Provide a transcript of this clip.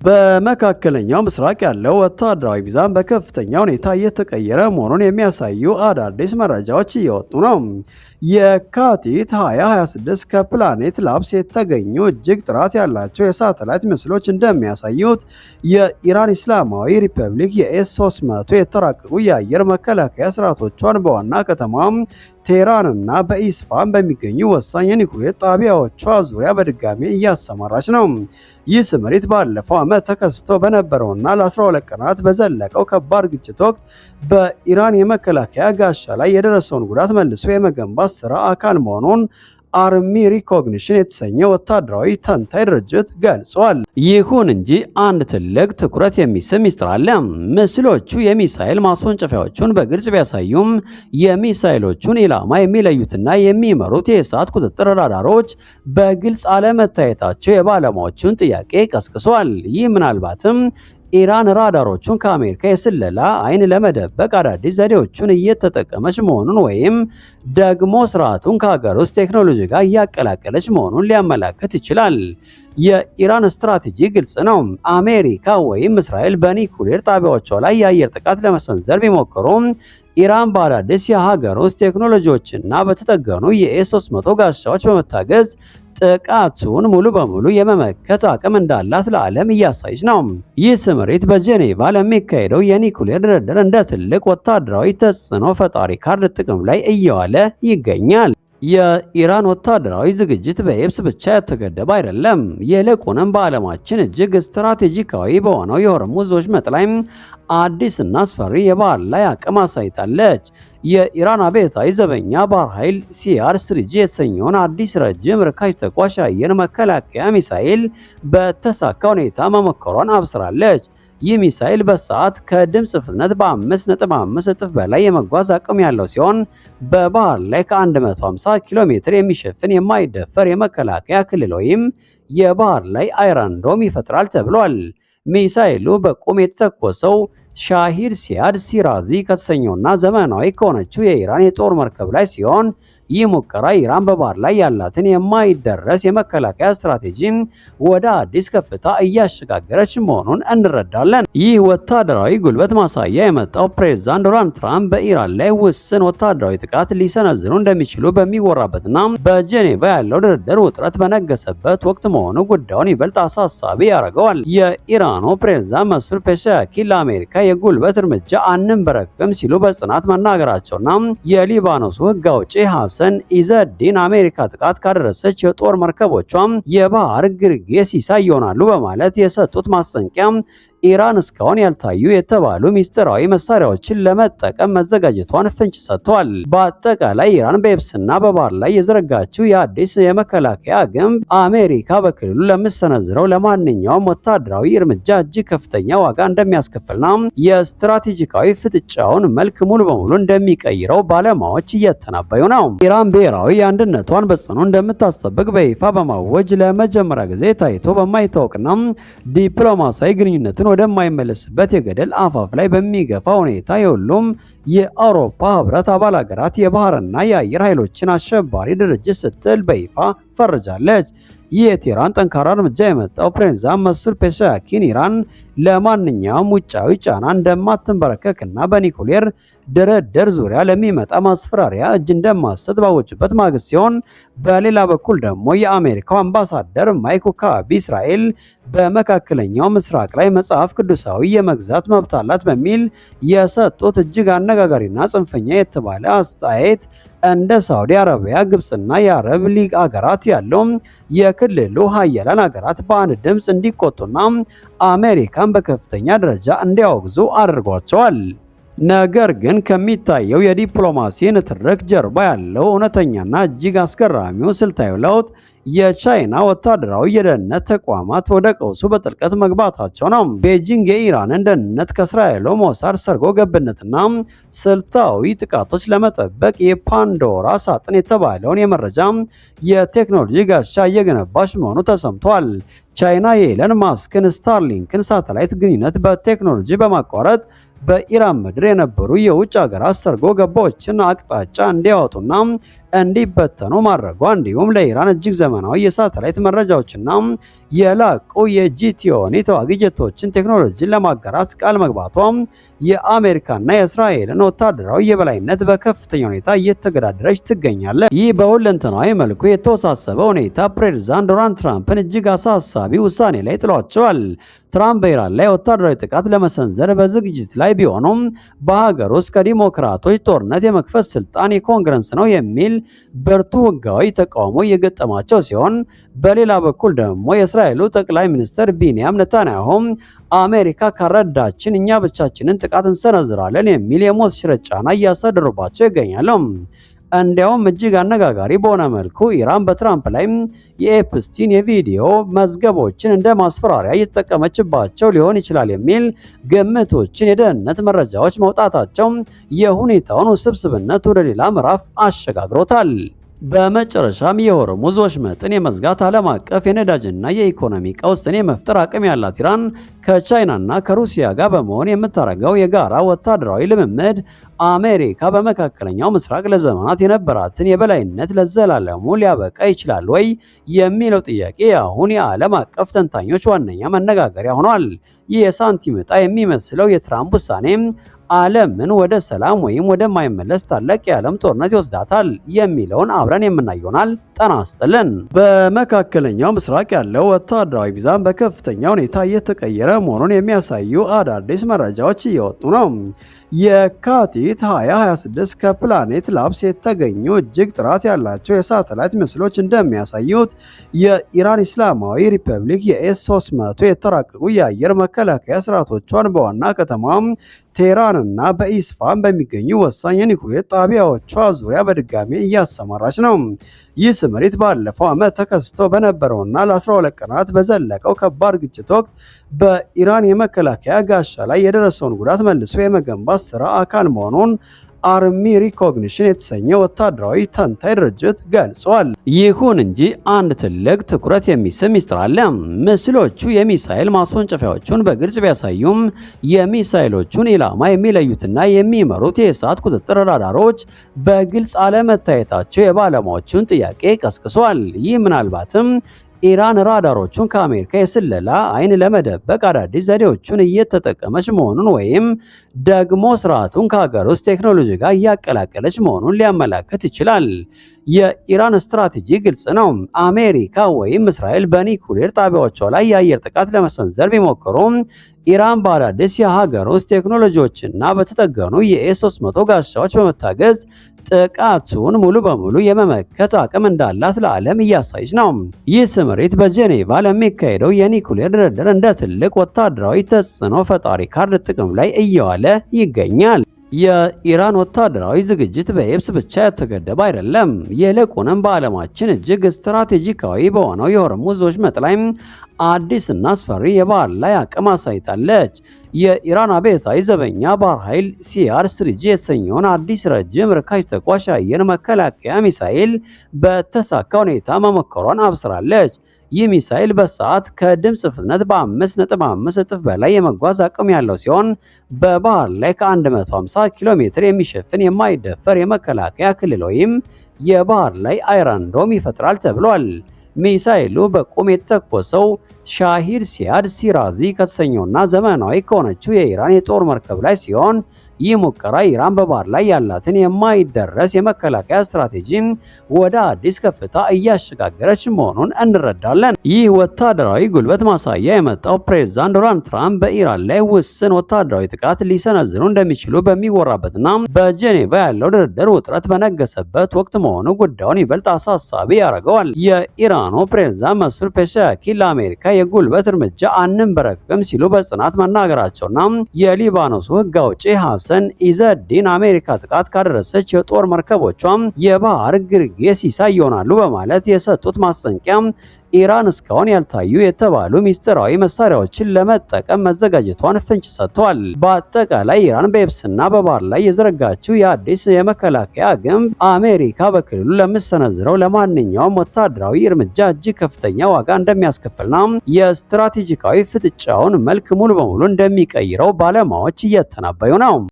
በመካከለኛው ምስራቅ ያለው ወታደራዊ ሚዛን በከፍተኛ ሁኔታ እየተቀየረ መሆኑን የሚያሳዩ አዳዲስ መረጃዎች እየወጡ ነው። የካቲት 2026 ከፕላኔት ላብስ የተገኙ እጅግ ጥራት ያላቸው የሳተላይት ምስሎች እንደሚያሳዩት የኢራን እስላማዊ ሪፐብሊክ የኤስ-300 የተራቀቁ የአየር መከላከያ ስርዓቶቿን በዋና ከተማ ቴህራንና በኢስፋን በሚገኙ ወሳኝ የኒውክሌር ጣቢያዎቿ ዙሪያ በድጋሚ እያሰማራች ነው። ይህ ስምሪት ባለፈው ዓመት ተከስቶ በነበረውና ለ12 ቀናት በዘለቀው ከባድ ግጭት ወቅት በኢራን የመከላከያ ጋሻ ላይ የደረሰውን ጉዳት መልሶ የመገንባት ስራ አካል መሆኑን አርሚ ሪኮግኒሽን የተሰኘ ወታደራዊ ተንታኝ ድርጅት ገልጿል። ይሁን እንጂ አንድ ትልቅ ትኩረት የሚስብ ሚስጥር አለ። ምስሎቹ የሚሳኤል ማስወንጨፊያዎቹን በግልጽ ቢያሳዩም የሚሳኤሎቹን ኢላማ የሚለዩትና የሚመሩት የእሳት ቁጥጥር ራዳሮች በግልጽ አለመታየታቸው የባለሙያዎቹን ጥያቄ ቀስቅሷል። ይህ ምናልባትም ኢራን ራዳሮቹን ከአሜሪካ የስለላ አይን ለመደበቅ አዳዲስ ዘዴዎችን እየተጠቀመች መሆኑን ወይም ደግሞ ስርዓቱን ከሀገር ውስጥ ቴክኖሎጂ ጋር እያቀላቀለች መሆኑን ሊያመላክት ይችላል። የኢራን ስትራቴጂ ግልጽ ነው። አሜሪካ ወይም እስራኤል በኒውክሌር ጣቢያዎቿ ላይ የአየር ጥቃት ለመሰንዘር ቢሞክሩም ኢራን በአዳዲስ የሀገር ውስጥ ቴክኖሎጂዎችና በተጠገኑ የኤስ-300 ጋሻዎች በመታገዝ ጥቃቱን ሙሉ በሙሉ የመመከት አቅም እንዳላት ለዓለም እያሳየች ነው። ይህ ስምሪት በጄኔቫ ለሚካሄደው የኒውክሌር ድርድር እንደ ትልቅ ወታደራዊ ተጽዕኖ ፈጣሪ ካርድ ጥቅም ላይ እየዋለ ይገኛል። የኢራን ወታደራዊ ዝግጅት በየብስ ብቻ የተገደበ አይደለም። ይልቁንም በዓለማችን እጅግ ስትራቴጂካዊ በሆነው የሆርሙዝ ወሽመጥ ላይ አዲስና አስፈሪ የባህር ላይ አቅም አሳይታለች። የኢራን አብዮታዊ ዘበኛ ባህር ኃይል ሲአር-3ጂ የተሰኘውን አዲስ ረጅም ርካሽ ተኳሽ አየር መከላከያ ሚሳኤል በተሳካ ሁኔታ መሞከሯን አብስራለች። ይህ ሚሳኤል በሰዓት ከድምፅ ፍጥነት በ5.5 እጥፍ በላይ የመጓዝ አቅም ያለው ሲሆን በባህር ላይ ከ150 ኪሎ ሜትር የሚሸፍን የማይደፈር የመከላከያ ክልል ወይም የባህር ላይ አይረንዶም ይፈጥራል ተብሏል። ሚሳኤሉ በቁም የተተኮሰው ሻሂድ ሲያድ ሲራዚ ከተሰኘውና ዘመናዊ ከሆነችው የኢራን የጦር መርከብ ላይ ሲሆን ይህ ሙከራ ኢራን በባህር ላይ ያላትን የማይደረስ የመከላከያ ስትራቴጂ ወደ አዲስ ከፍታ እያሸጋገረች መሆኑን እንረዳለን። ይህ ወታደራዊ ጉልበት ማሳያ የመጣው ፕሬዝዳንት ዶናልድ ትራምፕ በኢራን ላይ ውስን ወታደራዊ ጥቃት ሊሰነዝሩ እንደሚችሉ በሚወራበትና በጄኔቫ ያለው ድርድር ውጥረት በነገሰበት ወቅት መሆኑ ጉዳዩን ይበልጥ አሳሳቢ ያደርገዋል። የኢራኑ ፕሬዝዳንት መሱድ ፔዜሽኪያን ለአሜሪካ የጉልበት እርምጃ አንንበረከክም ሲሉ በጽናት መናገራቸውና የሊባኖሱ ሕግ አውጪ ሐሰን ኢዘዲን አሜሪካ ጥቃት ካደረሰች የጦር መርከቦቿም የባህር ግርጌ ሲሳይ ይሆናሉ በማለት የሰጡት ማስጠንቀቂያ ኢራን እስካሁን ያልታዩ የተባሉ ሚስጥራዊ መሳሪያዎችን ለመጠቀም መዘጋጀቷን ፍንጭ ሰጥቷል። በአጠቃላይ ኢራን በየብስና በባህር ላይ የዘረጋችው የአዲስ የመከላከያ ግንብ አሜሪካ በክልሉ ለምትሰነዝረው ለማንኛውም ወታደራዊ እርምጃ እጅግ ከፍተኛ ዋጋ እንደሚያስከፍልና የስትራቴጂካዊ ፍጥጫውን መልክ ሙሉ በሙሉ እንደሚቀይረው ባለሙያዎች እየተናበዩ ነው። ኢራን ብሔራዊ አንድነቷን በጽኑ እንደምታስጠብቅ በይፋ በማወጅ ለመጀመሪያ ጊዜ ታይቶ በማይታወቅና ዲፕሎማሲያዊ ግንኙነትን ወደማይመለስበት የገደል አፋፍ ላይ በሚገፋ ሁኔታ የሁሉም የአውሮፓ ህብረት አባል ሀገራት የባህርና የአየር ኃይሎችን አሸባሪ ድርጅት ስትል በይፋ ፈርጃለች። ይህ የቴህራን ጠንካራ እርምጃ የመጣው ፕሬዝዳንት መሱድ ፔዜሽኪያን ኢራን ለማንኛውም ውጫዊ ጫና እንደማትንበረከክና በኒውክሌር ድርድር ዙሪያ ለሚመጣ ማስፈራሪያ እጅ እንደማትሰጥ ባወጁበት ማግስት ሲሆን፣ በሌላ በኩል ደግሞ የአሜሪካው አምባሳደር ማይክ ሁካቢ እስራኤል በመካከለኛው ምስራቅ ላይ መጽሐፍ ቅዱሳዊ የመግዛት መብት አላት በሚል የሰጡት እጅግ አነጋጋሪና ጽንፈኛ የተባለ አስተያየት እንደ ሳውዲ አረቢያ፣ ግብጽና የአረብ ሊግ አገራት ያለው የክልሉ ሀያላን አገራት በአንድ ድምፅ እንዲቆጡና አሜሪካን በከፍተኛ ደረጃ እንዲያወግዙ አድርጓቸዋል። ነገር ግን ከሚታየው የዲፕሎማሲ ንትርክ ጀርባ ያለው እውነተኛና እጅግ አስገራሚው ስልታዊ ለውጥ የቻይና ወታደራዊ የደህንነት ተቋማት ወደ ቀውሱ በጥልቀት መግባታቸው ነው። ቤጂንግ የኢራንን ደህንነት ከእስራኤሉ ሞሳድ ሰርጎ ገብነትና ስልታዊ ጥቃቶች ለመጠበቅ የፓንዶራ ሳጥን የተባለውን የመረጃ የቴክኖሎጂ ጋሻ እየገነባች መሆኑ ተሰምቷል። ቻይና የኤለን ማስክን ስታርሊንክን ሳተላይት ግንኙነት በቴክኖሎጂ በማቋረጥ በኢራን ምድር የነበሩ የውጭ ሀገራት ሰርጎ ገባዎችን አቅጣጫ እንዲያወጡና እንዲበተኑ ማድረጓ እንዲሁም ለኢራን እጅግ ዘመናዊ የሳተላይት መረጃዎችና የላቁ የጂቲዮኒ ተዋጊ ጀቶችን ቴክኖሎጂን ለማጋራት ቃል መግባቷ የአሜሪካና የእስራኤልን ወታደራዊ የበላይነት በከፍተኛ ሁኔታ እየተገዳደረች ትገኛለች። ይህ በሁለንተናዊ መልኩ የተወሳሰበ ሁኔታ ፕሬዝዳንት ዶናልድ ትራምፕን እጅግ አሳሳቢ ውሳኔ ላይ ጥሏቸዋል። ትራምፕ በኢራን ላይ ወታደራዊ ጥቃት ለመሰንዘር በዝግጅት ላይ ቢሆኑም በሀገር ውስጥ ከዲሞክራቶች ጦርነት የመክፈት ስልጣን የኮንግረስ ነው የሚል ብርቱ ሕጋዊ ተቃውሞ እየገጠማቸው ሲሆን፣ በሌላ በኩል ደግሞ የእስራኤሉ ጠቅላይ ሚኒስትር ቢንያም ኔታንያሁ አሜሪካ ካረዳችን እኛ ብቻችንን ጥቃት እንሰነዝራለን የሚል የሞት ሽረት ጫና እያሳደሩባቸው ይገኛሉ። እንዲያውም እጅግ አነጋጋሪ በሆነ መልኩ ኢራን በትራምፕ ላይ የኤፕስቲን የቪዲዮ መዝገቦችን እንደ ማስፈራሪያ እየተጠቀመችባቸው ሊሆን ይችላል የሚል ግምቶችን የደህንነት መረጃዎች መውጣታቸው የሁኔታውን ውስብስብነት ወደ ሌላ ምዕራፍ አሸጋግሮታል። በመጨረሻም የሆርሙዝ ወሽመጥን የመዝጋት ዓለም አቀፍ የነዳጅና የኢኮኖሚ ቀውስን የመፍጠር አቅም ያላት ኢራን ከቻይናና ከሩሲያ ጋር በመሆን የምታደርገው የጋራ ወታደራዊ ልምምድ አሜሪካ በመካከለኛው ምስራቅ ለዘመናት የነበራትን የበላይነት ለዘላለሙ ሊያበቃ ይችላል ወይ የሚለው ጥያቄ አሁን የዓለም አቀፍ ተንታኞች ዋነኛ መነጋገሪያ ሆኗል። ይህ የሳንቲም ዕጣ የሚመስለው የትራምፕ ውሳኔ ዓለምን ወደ ሰላም ወይም ወደማይመለስ ታላቅ የዓለም ጦርነት ይወስዳታል የሚለውን አብረን የምናይ ይሆናል። ጤና ይስጥልን። በመካከለኛው ምስራቅ ያለው ወታደራዊ ሚዛን በከፍተኛ ሁኔታ እየተቀየረ መሆኑን የሚያሳዩ አዳዲስ መረጃዎች እየወጡ ነው። የካቲት 2026 ከፕላኔት ላብስ የተገኙ እጅግ ጥራት ያላቸው የሳተላይት ምስሎች እንደሚያሳዩት የኢራን እስላማዊ ሪፐብሊክ የኤስ-300 የተራቀቁ የአየር መከላከያ ስርዓቶቿን በዋና ከተማ ቴህራንና በኢስፋን በሚገኙ ወሳኝ የኒውክሌር ጣቢያዎቿ ዙሪያ በድጋሚ እያሰማራች ነው። ይህ ስምሪት ባለፈው ዓመት ተከስቶ በነበረውና ለ12 ቀናት በዘለቀው ከባድ ግጭት ወቅት በኢራን የመከላከያ ጋሻ ላይ የደረሰውን ጉዳት መልሶ የመገንባት ስራ አካል መሆኑን አርሚ ሪኮግኒሽን የተሰኘ ወታደራዊ ተንታኝ ድርጅት ገልጿል። ይሁን እንጂ አንድ ትልቅ ትኩረት የሚስብ ሚስጥር አለ። ምስሎቹ የሚሳኤል ማስወንጨፊያዎቹን በግልጽ ቢያሳዩም የሚሳኤሎቹን ኢላማ የሚለዩትና የሚመሩት የእሳት ቁጥጥር ራዳሮች በግልጽ አለመታየታቸው የባለሙያዎቹን ጥያቄ ቀስቅሷል። ይህ ምናልባትም ኢራን ራዳሮቹን ከአሜሪካ የስለላ አይን ለመደበቅ አዳዲስ ዘዴዎችን እየተጠቀመች መሆኑን ወይም ደግሞ ስርዓቱን ከሀገር ውስጥ ቴክኖሎጂ ጋር እያቀላቀለች መሆኑን ሊያመላክት ይችላል። የኢራን ስትራቴጂ ግልጽ ነው። አሜሪካ ወይም እስራኤል በኒውክሌር ጣቢያዎቿ ላይ የአየር ጥቃት ለመሰንዘር ቢሞክሩም ኢራን በአዳዲስ የሀገር ውስጥ ቴክኖሎጂዎችና በተጠገኑ የኤስ-300 ጋሻዎች በመታገዝ ጥቃቱን ሙሉ በሙሉ የመመከት አቅም እንዳላት ለዓለም እያሳየች ነው። ይህ ስምሪት በጄኔቫ ለሚካሄደው የኒውክሌር ድርድር እንደ ትልቅ ወታደራዊ ተጽዕኖ ፈጣሪ ካርድ ጥቅም ላይ እየዋለ ይገኛል። የኢራን ወታደራዊ ዝግጅት በየብስ ብቻ የተገደበ አይደለም። ይልቁንም በዓለማችን እጅግ ስትራቴጂካዊ በሆነው የሆርሙዝ ወሽመጥ ላይ አዲስና አስፈሪ የባህር ላይ አቅም አሳይታለች። የኢራን አብዮታዊ ዘበኛ ባህር ኃይል ሲአር-3ጂ የተሰኘውን አዲስ ረጅም ርካሽ ተኳሽ አየር መከላከያ ሚሳኤል በተሳካ ሁኔታ መሞከሯን አብስራለች። ይህ ሚሳኤል በሰዓት ከድምፅ ፍጥነት በ5.5 እጥፍ በላይ የመጓዝ አቅም ያለው ሲሆን በባህር ላይ ከ150 ኪሎ ሜትር የሚሸፍን የማይደፈር የመከላከያ ክልል ወይም የባህር ላይ አይረንዶም ይፈጥራል ተብሏል። ሚሳኤሉ በቁም የተተኮሰው ሻሂድ ሲያድ ሲራዚ ከተሰኘውና ዘመናዊ ከሆነችው የኢራን የጦር መርከብ ላይ ሲሆን ይህ ሙከራ ኢራን በባህር ላይ ያላትን የማይደረስ የመከላከያ ስትራቴጂ ወደ አዲስ ከፍታ እያሸጋገረች መሆኑን እንረዳለን። ይህ ወታደራዊ ጉልበት ማሳያ የመጣው ፕሬዝዳንት ዶናልድ ትራምፕ በኢራን ላይ ውስን ወታደራዊ ጥቃት ሊሰነዝሩ እንደሚችሉ በሚወራበትና በጄኔቫ ያለው ድርድር ውጥረት በነገሰበት ወቅት መሆኑ ጉዳዩን ይበልጥ አሳሳቢ ያደርገዋል። የኢራኑ ፕሬዝዳንት መሱድ ፔዜሽኪያን ለአሜሪካ የጉልበት እርምጃ አንንበረከክም ሲሉ በጽናት መናገራቸውና የሊባኖሱ ሕግ አውጪ ሐሰን ኢዘዲን አሜሪካ ጥቃት ካደረሰች የጦር መርከቦቿም የባህር ግርጌ ሲሳይ ይሆናሉ በማለት የሰጡት ማስጠንቀቂያ ኢራን እስካሁን ያልታዩ የተባሉ ሚስጥራዊ መሳሪያዎችን ለመጠቀም መዘጋጀቷን ፍንጭ ሰጥቷል። በአጠቃላይ ኢራን በየብስና በባህር ላይ የዘረጋችው የአዲስ የመከላከያ ግንብ አሜሪካ በክልሉ ለምትሰነዝረው ለማንኛውም ወታደራዊ እርምጃ እጅግ ከፍተኛ ዋጋ እንደሚያስከፍልና የስትራቴጂካዊ ፍጥጫውን መልክ ሙሉ በሙሉ እንደሚቀይረው ባለሙያዎች እየተናበዩ ነው።